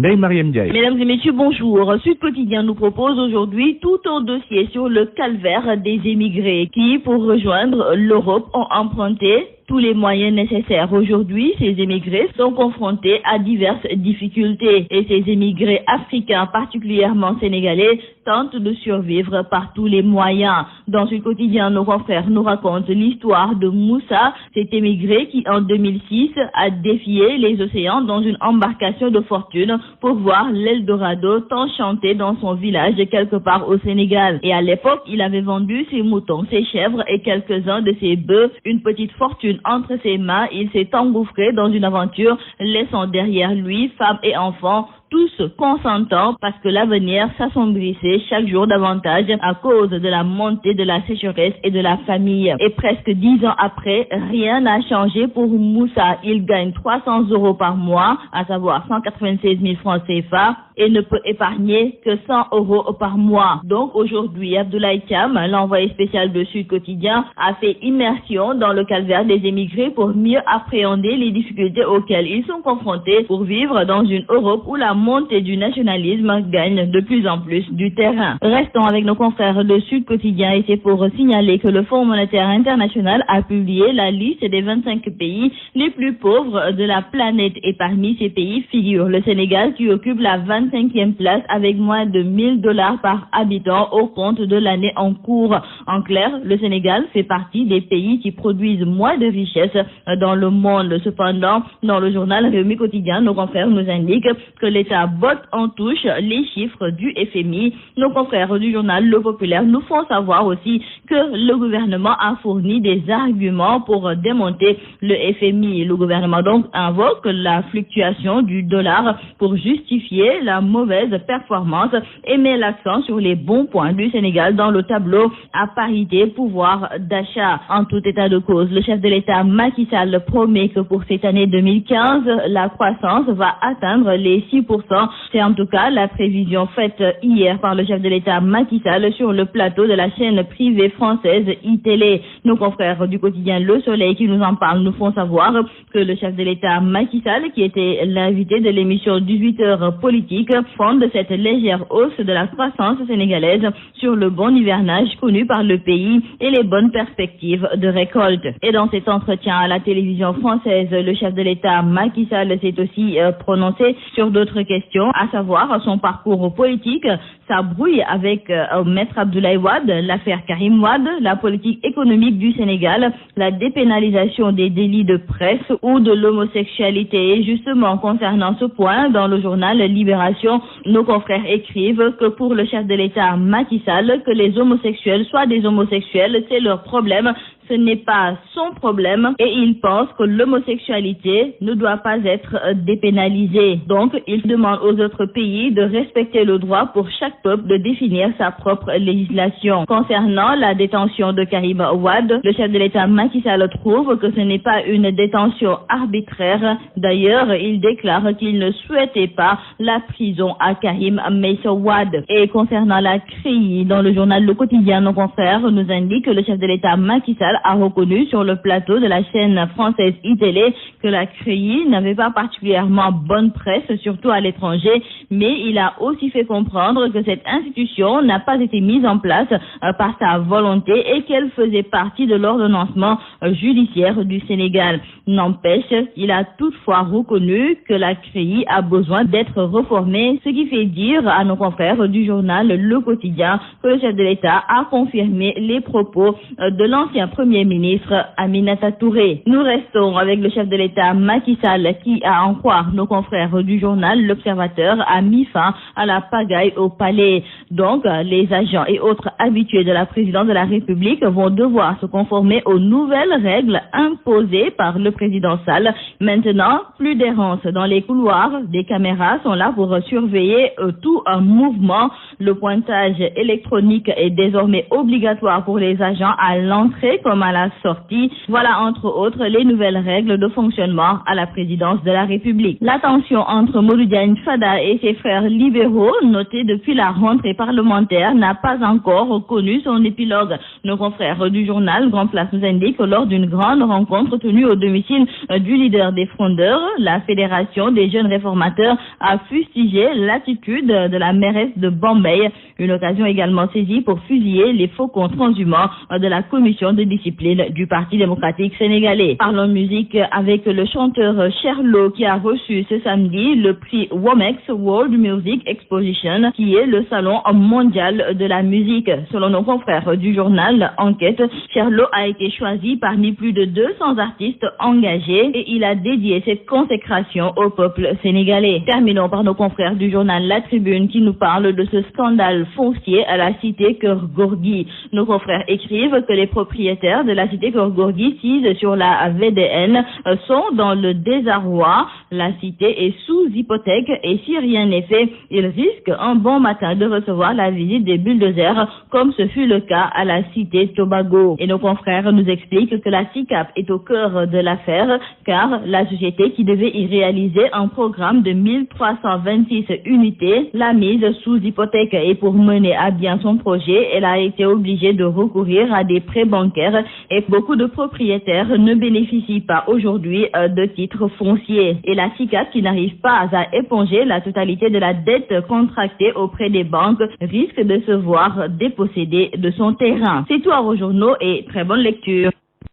Ndeye Mariam Ndiaye. Mesdames et messieurs, bonjour. Sud Quotidien nous propose aujourd'hui tout un dossier sur le calvaire des émigrés qui, pour rejoindre l'Europe, ont emprunté tous les moyens nécessaires. Aujourd'hui, ces émigrés sont confrontés à diverses difficultés et ces émigrés africains, particulièrement sénégalais, tentent de survivre par tous les moyens. Dans ce quotidien, nos confrères nous racontent l'histoire de Moussa, cet émigré qui, en 2006, a défié les océans dans une embarcation de fortune pour voir l'Eldorado tant chanté dans son village quelque part au Sénégal. Et à l'époque, il avait vendu ses moutons, ses chèvres et quelques-uns de ses bœufs, une petite fortune entre ses mains. Il s'est engouffré dans une aventure, laissant derrière lui femmes et enfants, tous consentants parce que l'avenir s'assombrissait chaque jour davantage à cause de la montée de la sécheresse et de la famine. Et presque 10 ans après, rien n'a changé pour Moussa. Il gagne 300 € par mois, à savoir 196 000 francs CFA, et ne peut épargner que 100 € par mois. Donc aujourd'hui, Abdoulaye Thiam, l'envoyé spécial de Sud Quotidien, a fait immersion dans le calvaire des émigrés pour mieux appréhender les difficultés auxquelles ils sont confrontés pour vivre dans une Europe où la montée du nationalisme gagne de plus en plus du terrain. Restons avec nos confrères de Sud Quotidien et c'est pour signaler que le Fonds monétaire international a publié la liste des 25 pays les plus pauvres de la planète et parmi ces pays figure le Sénégal qui occupe la 25e place avec moins de $1000 par habitant au compte de l'année en cours. En clair, le Sénégal fait partie des pays qui produisent moins de richesses dans le monde. Cependant, dans le journal Rewmi Quotidien, nos confrères nous indiquent que l'État botte en touche les chiffres du FMI. Nos confrères du journal Le Populaire nous font savoir aussi que le gouvernement a fourni des arguments pour démonter le FMI. Le gouvernement donc invoque la fluctuation du dollar pour justifier la mauvaise performance et met l'accent sur les bons points du Sénégal dans le tableau à parité pouvoir d'achat. En tout état de cause, le chef de l'État Macky Sall promet que pour cette année 2015, la croissance va atteindre les 6%. C'est en tout cas la prévision faite hier par le chef de l'État Macky Sall sur le plateau de la chaîne privée française iTélé. Nos confrères du quotidien Le Soleil qui nous en parlent nous font savoir que le chef de l'État Macky Sall, qui était l'invité de l'émission 18h politique, fonde cette légère hausse de la croissance sénégalaise sur le bon hivernage connu par le pays et les bonnes perspectives de récolte. Et dans cet entretien à la télévision française, le chef de l'État Macky Sall s'est aussi prononcé sur d'autres questions, à savoir son parcours politique, sa brouille avec Maître Abdoulaye Wade, l'affaire Karim Wade, la politique économique du Sénégal, la dépénalisation des délits de presse ou de l'homosexualité. Et justement, concernant ce point, dans le journal Libération, nos confrères écrivent que pour le chef de l'État Macky Sall, que les homosexuels soient des homosexuels, c'est leur problème. Ce n'est pas son problème et il pense que l'homosexualité ne doit pas être dépénalisée. Donc, il demande aux autres pays de respecter le droit pour chaque peuple de définir sa propre législation. Concernant la détention de Karim Wade, le chef de l'État Macky Sall trouve que ce n'est pas une détention arbitraire. D'ailleurs, il déclare qu'il ne souhaitait pas la prison à Karim Meïssa Wade. Et concernant la CREI, dans le journal Le Quotidien, nos confrères nous indiquent que le chef de l'État Macky Sall a reconnu sur le plateau de la chaîne française iTélé que la CREI n'avait pas particulièrement bonne presse, surtout à l'étranger, mais il a aussi fait comprendre que cette institution n'a pas été mise en place par sa volonté et qu'elle faisait partie de l'ordonnancement judiciaire du Sénégal. N'empêche, il a toutefois reconnu que la CREI a besoin d'être réformée, ce qui fait dire à nos confrères du journal Le Quotidien que le chef de l'État a confirmé les propos de l'ancien Premier ministre Aminata Touré. Nous restons avec le chef de l'État Macky Sall qui, à en croire nos confrères du journal L'Observateur, a mis fin à la pagaille au palais. Donc, les agents et autres habitués de la présidence de la République vont devoir se conformer aux nouvelles règles imposées par le président Sall. Maintenant, plus d'errance dans les couloirs. Des caméras sont là pour surveiller tout un mouvement. Le pointage électronique est désormais obligatoire pour les agents à l'entrée comme à la sortie. Voilà entre autres les nouvelles règles de fonctionnement à la présidence de la République. La tension entre Modou Diagne Fada et ses frères libéraux, notée depuis la rentrée parlementaire, n'a pas encore connu son épilogue. Nos confrères du journal Grand Place nous indiquent que lors d'une grande rencontre tenue au domicile du leader des frondeurs, la Fédération des jeunes réformateurs a fustigé l'attitude de la mairesse de Bombay, une occasion également saisie pour fusiller les faucons transhumants de la commission de discipline du Parti démocratique sénégalais. Parlons musique avec le chanteur Cherlo qui a reçu ce samedi le prix Womex World Music Exposition, qui est le salon mondial de la musique. Selon nos confrères du journal Enquête, Cherlo a été choisi parmi plus de 200 artistes engagés et il a dédié cette consécration au peuple sénégalais. Terminons par nos confrères du journal La Tribune qui nous parle de ce scandale foncier à la cité Keur Gorgui. Nos confrères écrivent que les propriétaires de la cité Keur Gorgui sise sur la VDN sont dans le désarroi. La cité est sous hypothèque et si rien n'est fait, ils risquent un bon matin de recevoir la visite des bulldozers comme ce fut le cas à la cité Tobago. Et nos confrères nous expliquent que la SICAP est au cœur de l'affaire car la société qui devait y réaliser un programme de 1326 unités l'a mise sous hypothèque et pour mener à bien son projet, elle a été obligée de recourir à des prêts bancaires et beaucoup de propriétaires ne bénéficient pas aujourd'hui de titres fonciers. Et la SICAP qui n'arrive pas à éponger la totalité de la dette contractée auprès des banques risque de se voir dépossédée de son terrain. C'est tout à vos journaux et très bonne lecture.